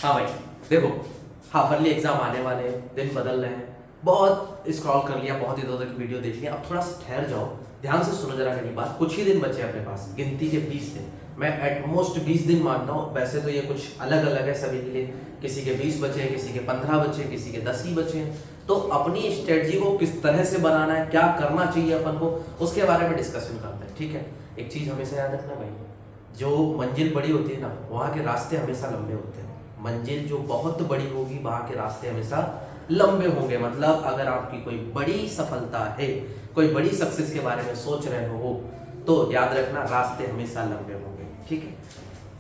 हाँ भाई देखो, हाफरली एग्जाम आने वाले हैं, दिन बदल रहे हैं। बहुत स्क्रॉल कर लिया, बहुत इधर उधर की वीडियो देख लिया। अब थोड़ा सा ठहर जाओ, ध्यान से सुनो जरा मेरी बात। कुछ ही दिन बचे अपने पास, गिनती के 20 दिन। मैं एटमोस्ट 20 दिन मानता हूँ, वैसे तो ये कुछ अलग अलग है सभी के लिए। किसी के 20 बचे हैं, किसी के 15 बचे हैं, किसी के 10 ही बचे हैं। तो अपनी स्ट्रेटजी को किस तरह से बनाना है, क्या करना चाहिए अपन को, उसके बारे में डिस्कशन करते हैं। ठीक है, एक चीज हमेशा याद रखना भाई, जो मंजिल बड़ी होती है ना, वहाँ के रास्ते हमेशा लंबे होते हैं। मंजिल जो बहुत बड़ी होगी, वहाँ के रास्ते हमेशा लंबे होंगे। मतलब अगर आपकी कोई बड़ी सफलता है, कोई बड़ी सक्सेस के बारे में सोच रहे हो, तो याद रखना रास्ते हमेशा लंबे होंगे। ठीक है,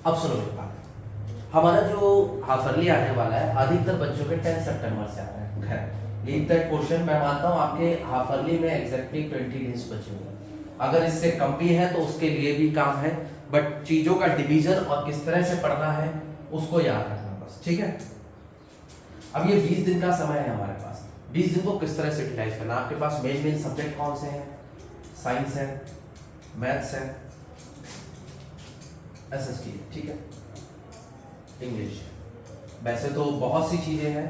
अब सुनो मेरी बात। हमारा जो हाफरली आने वाला है, अधिकतर बच्चों के 10 सितंबर से आ रहा है। खैर लीव दैट क्वेश्चन, मैं मानता हूँ आपके हाफरली में एग्जैक्टली 20 डेज बचे हुए हैं। अगर इससे कम भी है तो उसके लिए भी काम है, बट चीजों का डिवीजन और किस तरह से पढ़ना है उसको याद रखना बस। ठीक है, अब ये 20 दिन का समय है हमारे पास। 20 दिन को किस तरह से यूटिलाइज करना। आपके पास मेन सब्जेक्ट कौन से हैं? साइंस है, मैथ्स है, एसएसटी है, ठीक है, इंग्लिश। वैसे तो बहुत सी चीजें हैं,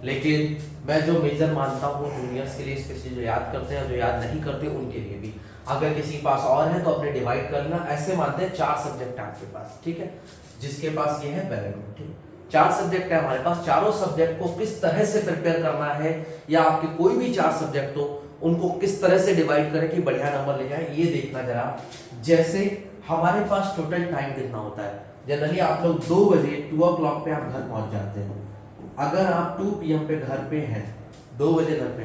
लेकिन मैं जो मेजर मानता हूँ जूनियर्स के लिए स्पेशली, जो याद करते हैं और जो याद नहीं करते उनके लिए भी। अगर किसी के पास और है तो अपने डिवाइड करना। ऐसे मानते हैं 4 सब्जेक्ट आपके पास, ठीक है। जिसके पास ये है वेरी गुड, ठीक। 4 सब्जेक्ट है हमारे पास। चारों सब्जेक्ट को किस तरह से प्रिपेयर करना है, या आपके कोई भी 4 सब्जेक्ट हो उनको किस तरह से डिवाइड करें कि बढ़िया नंबर ले जाए, ये देखना जरा। जैसे हमारे पास टोटल टाइम कितना होता है, जनरली आप लोग 2 बजे 2 o'clock पे आप घर पहुंच जाते हैं। अगर आप 2 PM पे घर पे हैं, 2 बजे घर पे,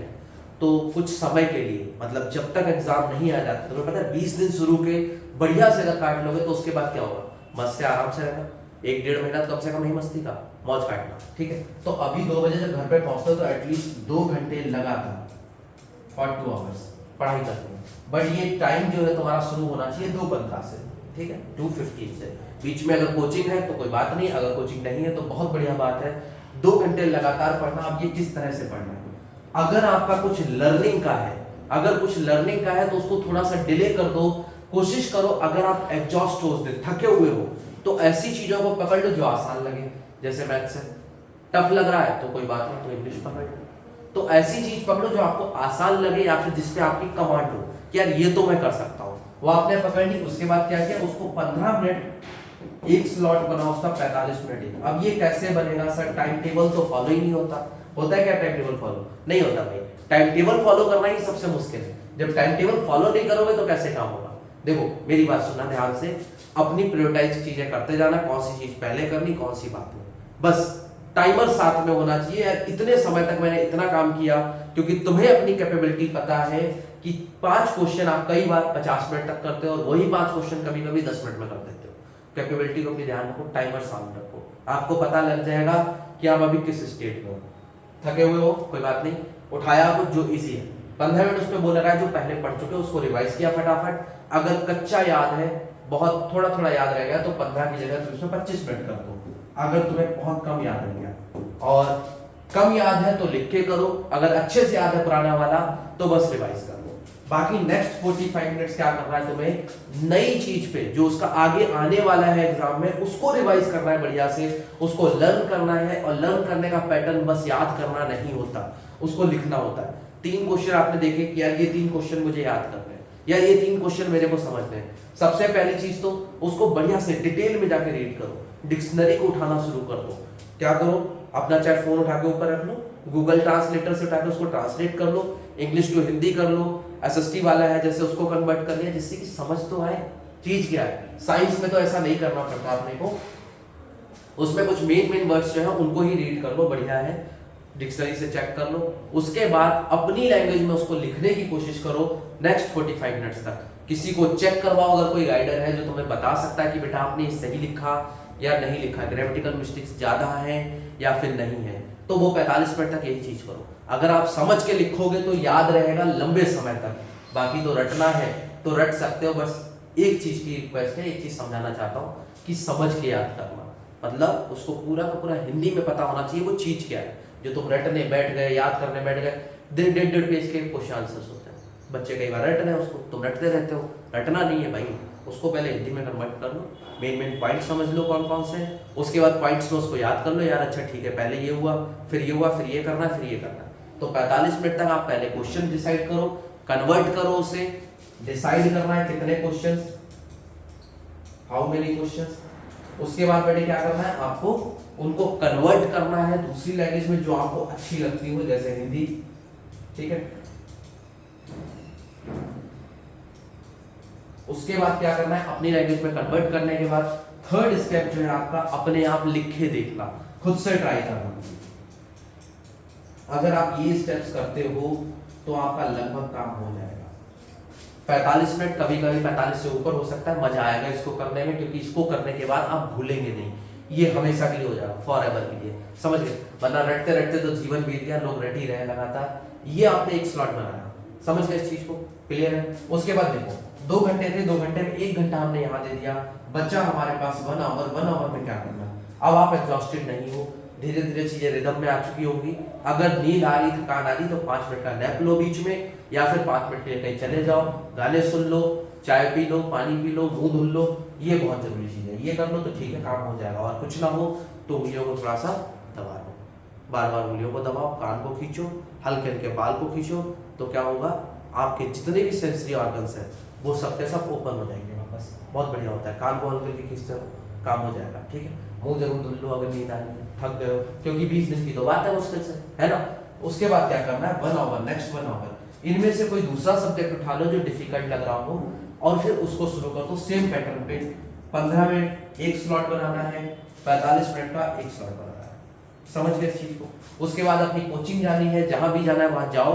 तो कुछ समय के लिए, मतलब जब तक एग्जाम नहीं आ जाता, तुम्हें पता है 20 दिन शुरू के बढ़िया से अगर काट लोगे तो उसके बाद क्या होगा, मस्त से आराम से रहना। 1-1.5 महीना तो कम से कम नहीं मस्ती का, मौज काटना। ठीक है, तो अभी 2 बजे जब घर पे पहुंचते हो तो एटलीस्ट 2 घंटे लगातार और 2 आवर्स पढ़ाई करते हैं। बट ये टाइम जो है तुम्हारा शुरू होना चाहिए 2:15 से, ठीक है, 2:15 से। बीच में अगर कोचिंग है तो कोई बात नहीं, अगर कोचिंग नहीं है तो बहुत बढ़िया बात है। 2 घंटे लगातार पढ़ना। अब ये किस तरह से पढ़ना है, अगर आपका कुछ लर्निंग का है, अगर कुछ लर्निंग का है तो उसको थोड़ा सा डिले कर दो। कोशिश करो, अगर आप एग्जॉस्ट हो उस दिन, थके हुए हो, तो ऐसी चीजों को पकड़ लो जो आसान लगे। जैसे मैथ्स है, टफ लग रहा है तो कोई बात नहीं, तो इंग्लिश पकड़ लो। तो ऐसी चीज पकड़ो जो आपको आसान लगे, या फिर जिसपे आपकी कमांड हो कि यार ये तो मैं कर सकता हूँ, वो आपने पकड़ ली। उसके बाद क्या किया, उसको 15 मिनट एक स्लॉट बना उसका, 45 मिनट। अब ये कैसे बनेगा सर, टाइम टेबल तो फॉलो ही नहीं होता। होता है क्या टाइम टेबल फॉलो? नहीं होता भाई। टाइम टेबल फॉलो करना ही सबसे मुश्किल है। जब टाइम टेबल फॉलो नहीं करोगे तो कैसे काम होगा? देखो मेरी बात सुनना ध्यान से, अपनी प्रायोरिटाइज चीजें करते जाना, कौन सी चीज पहले करनी, कौन सी बात नहीं। बस टाइमर साथ में होना चाहिए यार, इतने समय तक मैंने इतना काम किया, क्योंकि तुम्हें अपनी कैपेबिलिटी पता है कि 5 क्वेश्चन आप कई बार 50 मिनट तक करते हो, और वही 5 क्वेश्चन कभी कभी 10 मिनट में कर देते हो। कैपेबिलिटी को अपनी ध्यान रखो, टाइमर सामने रखो, आपको पता लग जाएगा कि आप अभी किस स्टेट में हो। थके हुए हो कोई बात नहीं, उठाया कुछ जो इजी है, 15 मिनट उसमें बोल रहा है, जो पहले पढ़ चुके हो उसको रिवाइज किया फटाफट। अगर कच्चा याद है, बहुत थोड़ा थोड़ा याद रह गया, तो 15 की जगह तुम उसमें 25 मिनट कर दो। अगर तुम्हें बहुत कम याद रह गया और कम याद है तो लिख के करो, अगर अच्छे से याद है पुराना वाला तो बस रिवाइज कर लो। बाकी नेक्स्ट 45 मिनट्स क्या करना है तुम्हें, नई चीज पे जो उसका आगे आने वाला है एग्जाम में, उसको रिवाइज करना है बढ़िया से, उसको लर्न करना है। और लर्न करने का पैटर्न बस याद करना नहीं होता, उसको लिखना होता है। 3 क्वेश्चन आपने देखे कि यार ये 3 क्वेश्चन मुझे याद करने हैं, या ये 3 क्वेश्चन मेरे को समझने हैं। सबसे पहली चीज तो उसको बढ़िया से डिटेल में जाके रीड करो, डिक्शनरी को उठाना शुरू कर दो। क्या करो, अपना चाहे फोन उठा के ऊपर रख लो, गूगल ट्रांसलेटर से उठा के उसको ट्रांसलेट कर लो, इंग्लिश टू हिंदी कर लो, एसएसटी वाला है जैसे उसको कन्वर्ट कर लिया, जिससे कि समझ तो आए चीज क्या है। साइंस में तो ऐसा नहीं करना पड़ता अपने को, उसमें कुछ मेन वर्ड्स जो है उनको ही रीड कर लो, बढ़िया है, डिक्शनरी से चेक कर लो। उसके बाद अपनी लैंग्वेज में उसको लिखने की कोशिश करो नेक्स्ट 45 मिनट्स तक। किसी को चेक करवाओ, अगर कोई गाइडर है जो तुम्हें बता सकता है कि बेटा आपने सही लिखा या नहीं लिखा, ग्रामेटिकल मिस्टेक्स ज्यादा हैं या फिर नहीं है, तो वो 45 मिनट तक यही चीज करो। अगर आप समझ के लिखोगे तो याद रहेगा लंबे समय तक। बाकी तो रटना है तो रट सकते हो, बस एक चीज की रिक्वेस्ट है, एक चीज समझाना चाहता हूँ कि समझ के याद करना, मतलब उसको पूरा का पूरा हिंदी में पता होना चाहिए वो चीज क्या है। जो तुम रटने बैठ गए, याद करने बैठ गए, 1.5 पेज के क्वेश्चन आंसर्स होते हैं, बच्चे कई बार रट रहे हैं उसको, तुम रटते रहते हो। रटना नहीं है भाई, उसको पहले हिंदी में कन्वर्ट कर लो, मेन पॉइंट समझ लो कौन कौन से हैं, उसके बाद पॉइंट्स में उसको याद कर लो, यार अच्छा ठीक है पहले ये हुआ, फिर ये हुआ, फिर ये करना, फिर ये करना। तो 45 मिनट तक आप पहले क्वेश्चन डिसाइड करो, कन्वर्ट करो उसे, डिसाइड करना है कितने क्वेश्चंस, हाउ मेनी क्वेश्चंस। उसके बाद बेटे क्या करना है, आपको उनको कन्वर्ट करना है दूसरी लैंग्वेज में जो आपको अच्छी लगती हो, जैसे हिंदी, ठीक है। उसके बाद क्या करना है, अपनी लैंग्वेज में कन्वर्ट करने के बाद थर्ड स्टेप जो है आपका, अपने आप लिख के देखना, खुद से ट्राई करना। अगर आप ये स्टेप्स करते हो तो आपका लगभग काम हो जाएगा। 45 मिनट, कभी कभी 45 से ऊपर हो सकता है, मजा आएगा इसको करने में, क्योंकि इसको करने के बाद आप भूलेंगे नहीं, ये हमेशा के लिए हो जाएगा, फॉर एवर के लिए, समझ गए। वरना रटते रटते तो जीवन बीत गया, लोग रट ही रहे लगातार। ये आपने एक स्लॉट बनाया, समझ गए इस चीज को, क्लियर है। उसके बाद देखो 2 घंटे थे, 2 घंटे में 1 घंटा हमने यहाँ दे दिया, बच्चा हमारे पास 1 आवर में क्या करना। अब आप एग्जॉस्टेड नहीं हो, धीरे धीरे चीजें रिदम में आ चुकी होंगी। अगर नींद आ रही, थकान आ रही, तो 5 मिनट का नैप लो बीच में, या फिर 5 मिनट के लिए कहीं चले जाओ, गाने सुन लो, चाय पी लो, पानी पी लो, मुंह धुल लो, ये बहुत जरूरी चीज है। ये कर लो तो ठीक है, काम हो जाएगा। और कुछ ना हो तो उंगलियों को थोड़ा सा दबा लो, बार बार उंगलियों को दबाओ, कान को खींचो, हल्के हल्के बाल को खींचो, तो क्या होगा, आपके जितने भी सेंसरी ऑर्गन्स है वो सबके सब ओपन हो जाएंगे वापस। बहुत बढ़िया होता है, कान को हल्के खींचते रहो, काम हो जाएगा, ठीक है। मुंह जरूर धुल लो अगर नींद आ रही है, थक गए हो, क्योंकि 20 दिन की तो बात है मुश्किल से, है ना। उसके बाद क्या करना है, 1 आवर, नेक्स्ट 1 आवर इनमें से कोई दूसरा सब्जेक्ट उठा लो जो डिफिकल्ट लग रहा हो, और फिर उसको शुरू कर दो सेम पैटर्न पे। 15 मिनट एक स्लॉट बनाना है, 45 मिनट का एक स्लॉट बनाना है, समझ गए इस चीज को। उसके बाद अपनी कोचिंग जानी है, जहां भी जाना है वहां जाओ।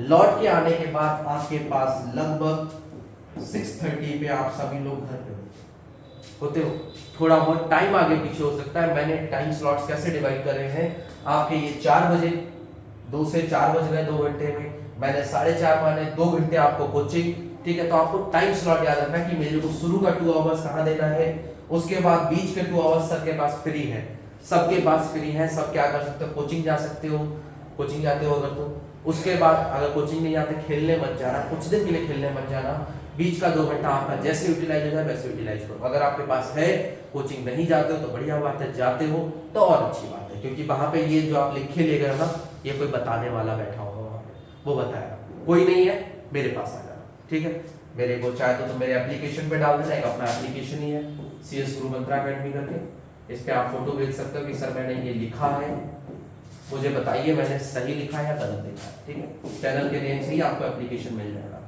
लौट के आने के बाद आपके पास लगभग 6:30 पे आप सभी लोग घर पे होते हो। थोड़ा बहुत टाइम आगे पीछे हो सकता है, मैंने टाइम स्लॉट्स कैसे डिवाइड करे हैं आपके, ये 4 बजे, 2 से 4 बज गए 2 घंटे में, मैंने 4:30 माने 2 घंटे आपको कोचिंग, ठीक है। तो आपको टाइम स्लॉट याद रखना कि मेरे को शुरू का 2 आवर्स कहाँ देना है, उसके बाद बीच के 2 आवर्स सबके पास फ्री है, सबके पास फ्री है, सब क्या कर सकते हो, कोचिंग जा सकते हो, कोचिंग जाते हो अगर तो। उसके बाद अगर कोचिंग नहीं जाते, खेलने मत जाना, कुछ दिन के लिए खेलने मत जाना। बीच का 2 घंटा आपका जैसे यूटिलाइज हो जाए वैसे यूटिलाइज करो। अगर आपके पास है, कोचिंग नहीं जाते हो तो बढ़िया बात है, जाते हो तो और अच्छी बात है, क्योंकि वहां पे ये जो आप लिखे ले गए ना, ये कोई बताने वाला बैठा होगा वहां पे, वो बताएगा। कोई नहीं है, मेरे पास आ जाना, ठीक है। मेरे को चाहे तो मेरे एप्लीकेशन पे डाल देना, एक अपना एप्लीकेशन ही है, CS गुरु मंत्रा अकेडमी करके। इस पे आप फोटो भेज सकते हो कि सर मैंने ये लिखा है, मुझे बताइए मैंने सही लिखा है या गलत लिखा है, ठीक है। चैनल के नेम से ही आपको एप्लीकेशन मिल जाएगा।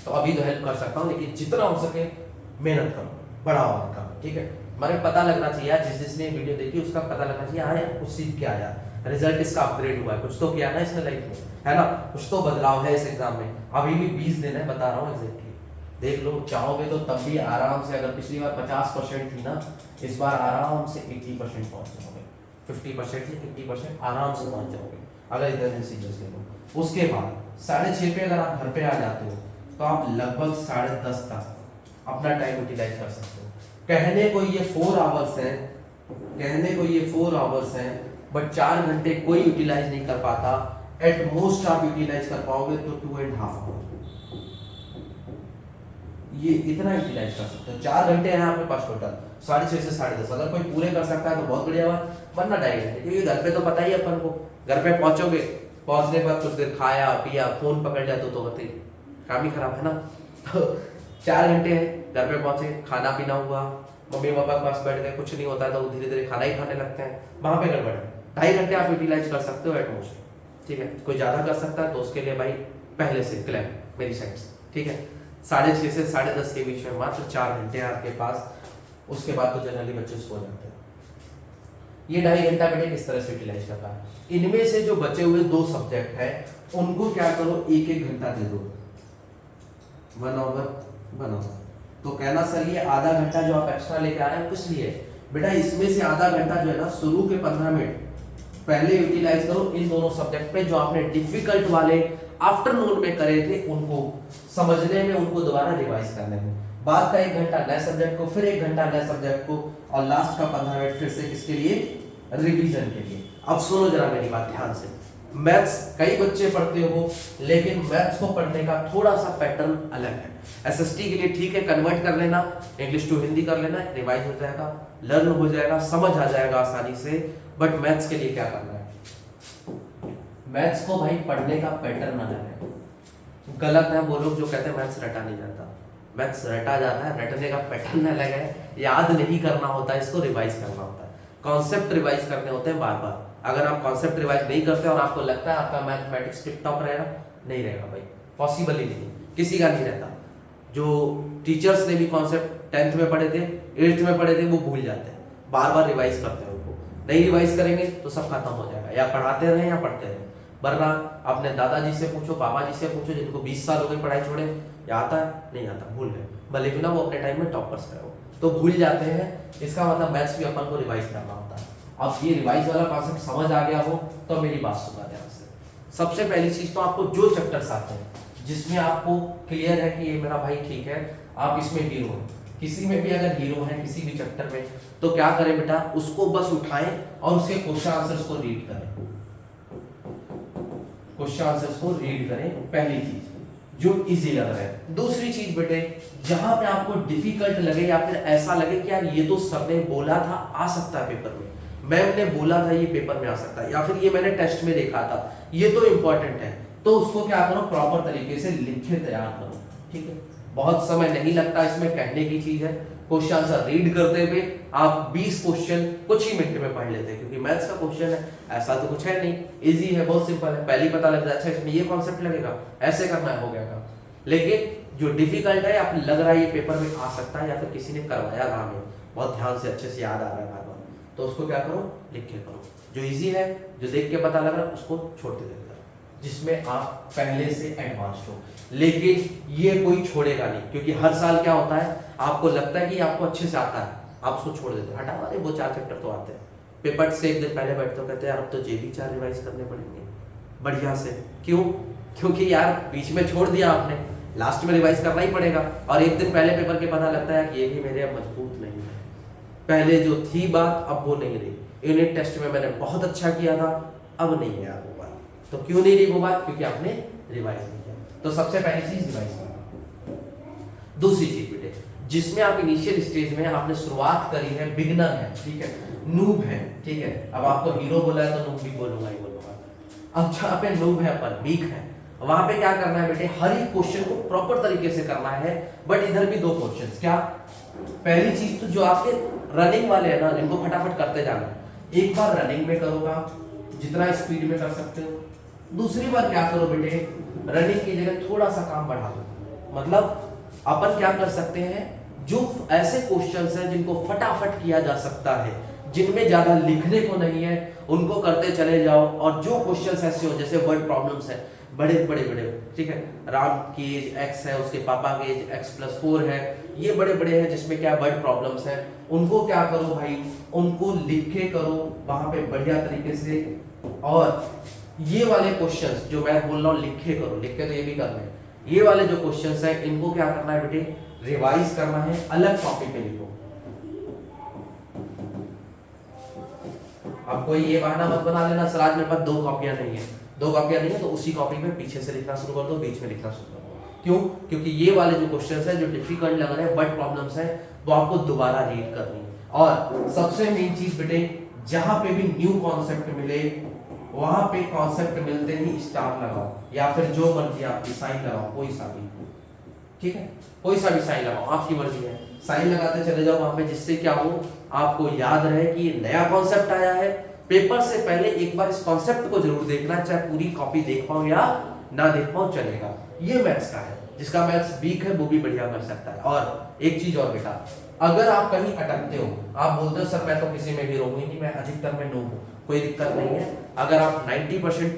तो अभी तो हेल्प कर सकता हूँ, लेकिन जितना हो सके मेहनत करो, बढ़ाओ आपका, ठीक है। हमारे पता लगना चाहिए, जिसने वीडियो देखी उसका पता लगना चाहिए, हाँ यार कुछ सीख के आया, रिजल्ट इसका अपग्रेड हुआ है, कुछ तो किया ना इसने लाइफ में, है ना, कुछ तो बदलाव है इस एग्जाम में। अभी भी 20 दिन है, बता रहा हूँ एग्जैक्टली, देख लो, चाहोगे तो तब भी आराम से, अगर पिछली बार 50% थी ना, इस बार आराम से 80% पहुंच जाओगे, 50% से 80% आराम से पहुंच जाओगे, अगर इधर सीरियस ले लो। उसके बाद 6:30 पे अगर आप घर पे आ जाते हो तो आप लगभग 10:30 तक अपना टाइम यूटिलाइज कर सकते हो। कहने को ये 4 आवर्स है, कहने को ये 4 आवर्स है, बट 4 घंटे कोई यूटिलाइज नहीं कर पाता। एट मोस्ट आप यूटिलाइज कर पाओगे तो 2.5 आवर, ये इतना यूटिलाइज कर सकते हो। 4 घंटे हैं आपके पास टोटल, 6:30 से 10:30, अगर कोई पूरे कर सकता है तो बहुत बढ़िया बात, वरना 2.5 घंटे, क्योंकि घर पे तो पता ही अपन को, घर पे पहुंचोगे, पहुंचने के बाद कुछ देर खाया पिया, फोन पकड़ लिया तो बताइए काम ही खराब है ना। तो 4 घंटे हैं, घर पे पहुंचे, खाना पीना हुआ, मम्मी पापा के पास बैठ गए, कुछ नहीं होता है तो वो धीरे धीरे खाना ही खाने लगते हैं, वहां पे गड़बड़ है। 2.5 घंटे आप यूटिलाइज कर सकते हो एट मोस्ट, ठीक है। कोई ज्यादा कर सकता है तो उसके लिए भाई पहले से क्लैप मेरी साइड से, ठीक है। 6:30 से 10:30 के बीच में मात्र 4 घंटे हैं आपके पास, उसके बाद तो जनरली बच्चे सो जाते हैं। ये 2.5 घंटा बेटे किस तरह से यूटिलाइज करता है, इनमें से जो बचे हुए 2 सब्जेक्ट है उनको क्या करो, 1-1 घंटा दे दो, 1 आवर 1 आवर। तो कहना सर ये आधा घंटा जो आप एक्स्ट्रा लेके आ रहे हैं किस लिए बेटा, इसमें से आधा घंटा जो है ना, शुरू के 15 मिनट पहले यूटिलाइज करो इन दोनों सब्जेक्ट पे, जो आपने डिफिकल्ट वाले आफ्टरनून में करे थे उनको समझने में, उनको दोबारा रिवाइज करने में। बाद का 1 घंटा नए सब्जेक्ट को, फिर 1 घंटा नए सब्जेक्ट को, और लास्ट का 15 मिनट फिर से किसके लिए, रिवीजन के लिए। अब सुनो जरा मेरी बात ध्यान से, मैथ्स कई बच्चे पढ़ते हो, लेकिन मैथ्स को पढ़ने का थोड़ा सा पैटर्न अलग है। एसएसटी के लिए ठीक है, कन्वर्ट कर लेना, इंग्लिश टू हिंदी कर लेना, रिवाइज हो जाएगा, लर्न हो जाएगा, समझ आ जाएगा आसानी से। बट मैथ्स के लिए क्या करना है, मैथ्स को भाई पढ़ने का पैटर्न अलग है। गलत है वो लोग जो कहते हैं मैथ्स रटा नहीं जाता। मैथ्स रटा जाता है, रटने का पैटर्न अलग है, याद नहीं करना होता है, इसको रिवाइज करना होता है, कॉन्सेप्ट रिवाइज करने होते हैं बार बार। अगर आप कॉन्सेप्ट रिवाइज नहीं करते और आपको लगता है आपका मैथमेटिक्स टिप टॉप रहेगा, नहीं रहेगा भाई, पॉसिबल ही नहीं, किसी का नहीं रहता। जो टीचर्स ने भी कॉन्सेप्ट 10th में पढ़े थे, 8th में पढ़े थे, वो भूल जाते हैं, बार बार रिवाइज करते हैं उनको। नहीं रिवाइज करेंगे तो सब खत्म हो जाएगा, या पढ़ाते रहे या पढ़ते रहे। वरना अपने दादाजी से पूछो, पापा जी से पूछो, जिनको 20 साल हो गए पढ़ाई छोड़े, या आता है नहीं आता, भूल गए, भले भी ना वो अपने टाइम में टॉपर्स रहे हो, तो भूल जाते हैं। इसका मतलब मैथ्स भी अपन को रिवाइज करना होता है। अब ये रिवाइज वाला कॉन्सेप्ट समझ आ गया हो तो मेरी बात सुना ध्यान से। सबसे पहली चीज तो आपको जो चैप्टर्स आते हैं जिसमें आपको क्लियर है कि ये मेरा भाई ठीक है, आप इसमें हीरो हैं, किसी में भी अगर हीरो है किसी भी चैप्टर में, तो क्या करें बेटा, उसको बस उठाएं और उसके क्वेश्चन आंसर्स को रीड करें। क्वेश्चन आंसर्स को रीड करें, पहली चीज जो इजी लग रहा है। दूसरी चीज बेटे, जहां पे आपको डिफिकल्ट लगे या फिर ऐसा लगे कि यार ये तो सर ने बोला था आ सकता है पेपर में, मैम ने बोला था ये पेपर में आ सकता है, या फिर ये मैंने टेस्ट में देखा था, ये तो इंपॉर्टेंट है, तो उसको क्या करो, प्रॉपर तरीके से लिख के तैयार करो। ठीक है, बहुत समय नहीं लगता, इसमें कहने की चीज है। क्वेश्चन आंसर रीड करते हुए आप 20 क्वेश्चन कुछ ही मिनट में पढ़ लेते हैं, क्योंकि मैथ्स का क्वेश्चन है, ऐसा तो कुछ है नहीं, इजी है, बहुत सिंपल है, पहले ही पता लग जाता है अच्छा इसमें ये कॉन्सेप्ट लगेगा, ऐसे करना है, हो गया काम। लेकिन जो डिफिकल्ट है, आप लग रहा है ये पेपर में आ सकता है, या फिर किसी ने करवाया था हमें, बहुत ध्यान से अच्छे से याद आ रहा है बार बार, तो उसको क्या करो, लिख के करो। जो इजी है, जो देख के पता लग रहा है, उसको छोड़ते देते, जिसमें आप पहले से एडवांस हो। लेकिन ये कोई छोड़ेगा नहीं, क्योंकि हर साल क्या होता है, आपको लगता है कि आपको अच्छे से आता है, आप उसको छोड़ देते हो, हटा, अरे वो 4 चैप्टर तो आते हैं, पेपर से एक दिन पहले बैठते हो, कहते हैं यार अब तो JB 4 रिवाइज करने पड़ेंगे बढ़िया से। क्यों? क्योंकि यार बीच में छोड़ दिया आपने, लास्ट में रिवाइज करना ही पड़ेगा, और एक दिन पहले पेपर के पता लगता है कि ये भी मेरे अब मजबूत नहीं है, पहले जो थी बात अब वो नहीं रही, यूनिट टेस्ट में मैंने बहुत अच्छा किया था, अब नहीं है यार वो बात। तो क्यों नहीं रही वो बात? क्योंकि आपने रिवाइज नहीं किया। तो सबसे पहली चीज रिवाइज करना। दूसरी चीज बेटे, जिसमें आप इनिशियल स्टेज में आपने शुरुआत करी है, बिगिनर है, ठीक है, नूब है, ठीक है, अब आपको हीरो बोला है तो नूब भी बोलूंगा ही बोलूंगा। अब जहाँ पे नूब है, अपन वीक है, वहां पे क्या करना है बेटे, हर एक क्वेश्चन को प्रॉपर तरीके से करना है। बट इधर भी 2 क्वेश्चंस, क्या? पहली चीज तो जो आपके रनिंग वाले हैं ना, इनको फटाफट करते जाना। एक बार रनिंग में करोगा, जितना स्पीड में कर सकते हो। दूसरी बार क्या करो बेटे, रनिंग की जगह थोड़ा सा काम बढ़ा दो। मतलब अपन क्या कर सकते हैं, जो ऐसे क्वेश्चंस हैं जिनको फटाफट किया जा सकता है, जिनमें ज्यादा लिखने को नहीं है, उनको करते चले जाओ। और जो क्वेश्चंस ऐसे हो, जैसे वर्ड प्रॉब्लम्स है, बड़े, ठीक है, राम की एज x है, उसके पापा की एज x+4 है, ये बड़े बड़े हैं, जिसमें क्या वर्ड प्रॉब्लम्स है, उनको क्या करो भाई, उनको लिख के करो वहां पे बढ़िया तरीके से। और ये वाले क्वेश्चंस जो मैं बोल रहा हूँ, लिखे करो, लिख के तो ये भी करना है। ये वाले जो क्वेश्चंस हैं, इनको क्या करना है बेटे, रिवाइज करना है, अलग कॉपी पे लिखो। अब कोई ये बहाना मत बना लेना, सर आज मेरे पास 2 कॉपियां नहीं है, 2 कॉपियां नहीं है तो उसी कॉपी में पीछे से लिखना शुरू कर दो, बीच में लिखना शुरू कर दो। क्यों? क्योंकि ये वाले जो क्वेश्चंस हैं, जो डिफिकल्ट लग रहे हैं, वर्ड प्रॉब्लम्स हैं, वो आपको दोबारा रीड करनी है। और सबसे मेन चीज बेटे, जहां पे भी न्यू कॉन्सेप्ट मिले, वहां पे कॉन्सेप्ट मिलते ही स्टार लगाओ, या फिर जो मर्जी आपकी साइन लगाओ, कोई सा भी, ठीक है, कोई सा भी साइन लगाओ, आपकी मर्जी है, साइन लगाते चले जाओ वहां पे, जिससे क्या हो, आपको याद रहे कि ये नया कॉन्सेप्ट आया है। पेपर से पहले एक बार इस कॉन्सेप्ट को जरूर देखना, चाहे पूरी कॉपी देख पाओ या ना देख पाओ चलेगा। ये मैथ्स का है, जिसका मैथ्स वीक है वो भी बढ़िया कर सकता है। और एक चीज और बेटा, अगर आप कहीं अटकते हो, आप बोलते हो सर मैं तो किसी में भी रोकूंगी नहीं, मैं अधिकतर में नूब हूं, कोई दिक्कत नहीं है। अगर आप 90%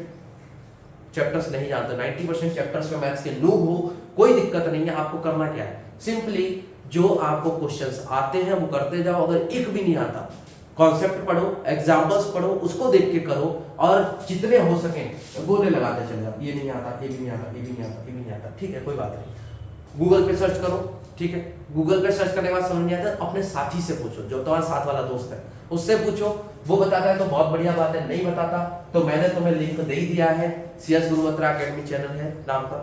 चैप्टर्स नहीं जानते, 90% चैप्टर्स में मैथ्स के नूब हो, कोई दिक्कत नहीं है। आपको करना क्या है, सिंपली जो आपको क्वेश्चंस आते हैं वो करते जाओ। अगर एक भी नहीं आता, कॉन्सेप्ट पढ़ो, एग्जाम्पल्स पढ़ो, उसको देख के करो, और जितने हो सके गोले लगाते चले जाओ। ये नहीं आता, ये भी नहीं आता, ये भी नहीं आता, ये भी नहीं आता, ठीक है, कोई बात नहीं। गूगल पे सर्च करो ठीक है, गूगल पे सर्च करने के बाद समझ नहीं आता अपने साथी से पूछो, जो तुम्हारा साथ वाला दोस्त है उससे पूछो, वो बताता है तो बहुत बढ़िया बात है, नहीं बताता तो मैंने तुम्हें लिंक दे ही दिया है, CS गुरु बत्रा अकेडमी चैनल है नाम का,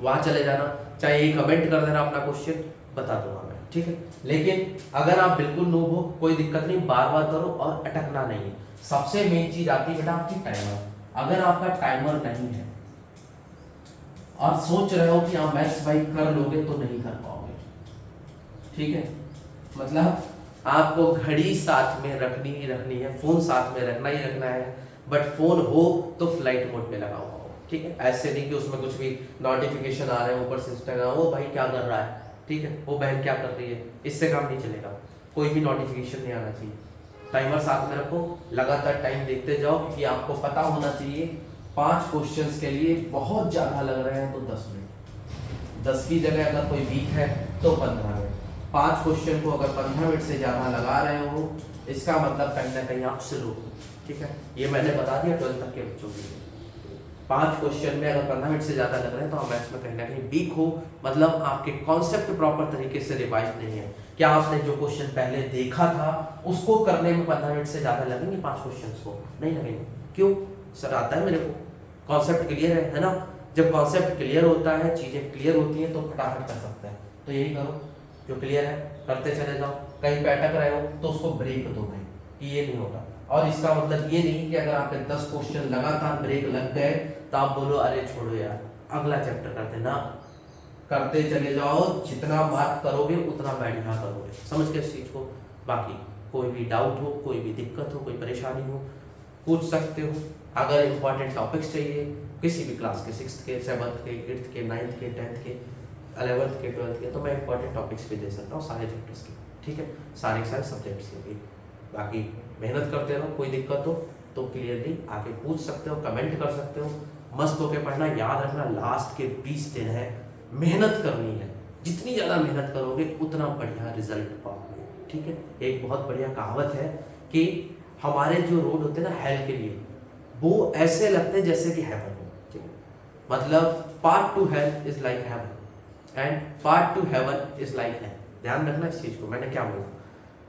वहां चले जाना, चाहे ये कमेंट कर देना अपना क्वेश्चन, बता दूंगा मैं, ठीक है। लेकिन अगर आप बिल्कुल नूब हो कोई दिक्कत नहीं, बार बार करो और अटकना नहीं है। सबसे मेन चीज आती है बेटा आपकी टाइमर। अगर आपका टाइमर नहीं है और सोच रहे हो कि आप मैथ्स भाई कर लोगे तो नहीं कर पाओगे, ठीक है। मतलब आपको घड़ी साथ में रखनी ही रखनी है, फोन साथ में रखना ही रखना है, बट फोन हो तो फ्लाइट मोड पे लगा हुआ हो, ठीक है। ऐसे नहीं कि उसमें कुछ भी नोटिफिकेशन आ रहे हैं ऊपर से इंस्टाग्राम, वो भाई क्या कर रहा है, ठीक है, वो बहन क्या कर रही है, इससे काम नहीं चलेगा, कोई भी नोटिफिकेशन नहीं आना चाहिए। टाइमर साथ में रखो, लगातार टाइम देखते जाओ, क्योंकि आपको पता होना चाहिए 5 क्वेश्चंस के लिए बहुत ज़्यादा लग रहे हैं तो 10 मिनट, 10 की जगह अगर कोई वीक है तो 15 मिनट। 5 क्वेश्चन को अगर 15 मिनट से ज़्यादा लगा रहे हो, इसका मतलब कहीं ना कहीं आप स्लो हो, ठीक है। ये मैंने बता दिया 12th तक के बच्चों के लिए। 5 क्वेश्चन में अगर 15 मिनट से ज़्यादा लग रहे हैं तो आप मैथ्स में कहीं ना कहीं वीक हो, मतलब आपके कॉन्सेप्ट प्रॉपर तरीके से रिवाइज नहीं है। क्या आपने जो क्वेश्चन पहले देखा था उसको करने में 15 मिनट से ज़्यादा लगेंगे 5 क्वेश्चन को? नहीं लगेंगे। क्यों? सर आता है मेरे को, कॉन्सेप्ट क्लियर है ना। जब कॉन्सेप्ट क्लियर होता है, चीज़ें क्लियर होती हैं तो फटाफट कर सकते हैं। तो यही करो, जो क्लियर है करते चले जाओ। कहीं पे अटक रहे हो तो उसको ब्रेक दो भाई, कि ये नहीं होगा। और इसका मतलब ये नहीं कि अगर आपके 10 क्वेश्चन लगातार ब्रेक लग गए तो आप बोलो अरे छोड़ो यार अगला चैप्टर करते ना, करते चले जाओ। जितना बात करोगे उतना बढ़िया करोगे, समझ के इस चीज को। बाकी कोई भी डाउट हो, कोई भी दिक्कत हो, कोई परेशानी हो, पूछ सकते हो। अगर इंपॉर्टेंट टॉपिक्स चाहिए किसी भी क्लास के, 6th के, 7th के, 8th के, 9th के, 10th के, 11th के, 12th के, तो मैं इंपॉर्टेंट टॉपिक्स भी दे सकता हूँ सारे चैप्टर्स के, ठीक है, सारे सब्जेक्ट्स के भी। बाकी मेहनत करते रहो, कोई दिक्कत हो तो क्लियरली आके पूछ सकते हो, कमेंट कर सकते हो। मस्त होके पढ़ना, याद रखना लास्ट के 20 दिन है, मेहनत करनी है। जितनी ज़्यादा मेहनत करोगे उतना बढ़िया रिजल्ट पाओगे, ठीक है। एक बहुत बढ़िया कहावत है कि हमारे जो रोड होते हैं ना हेल के लिए, वो ऐसे लगते हैं जैसे कि हेवन हो, ठीक है। मतलब part two hell is like heaven and part two heaven is like hell. ध्यान रखना इस चीज को, मैंने क्या बोला।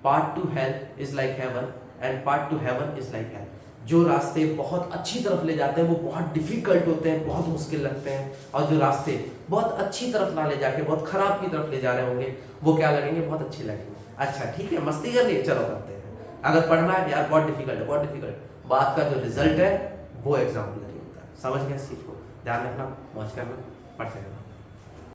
Part two hell is like heaven and part two heaven is like hell. जो रास्ते बहुत अच्छी तरफ ले जाते हैं वो बहुत डिफिकल्ट होते हैं, बहुत मुश्किल लगते हैं, और जो रास्ते बहुत अच्छी तरफ ना ले जाके बहुत खराब की तरफ ले जा रहे होंगे वो क्या लगेंगे, बहुत अच्छे लगेंगे। अच्छा ठीक है, मस्ती करनी है, चलो करते हैं। अगर पढ़ना है यार बहुत डिफिकल्ट है, बहुत डिफिकल्ट, बात का जो रिजल्ट है वो एग्जाम्पलरी होता है। समझ गए इस चीज को, ध्यान रखना, मौज करना, पढ़ते रहना।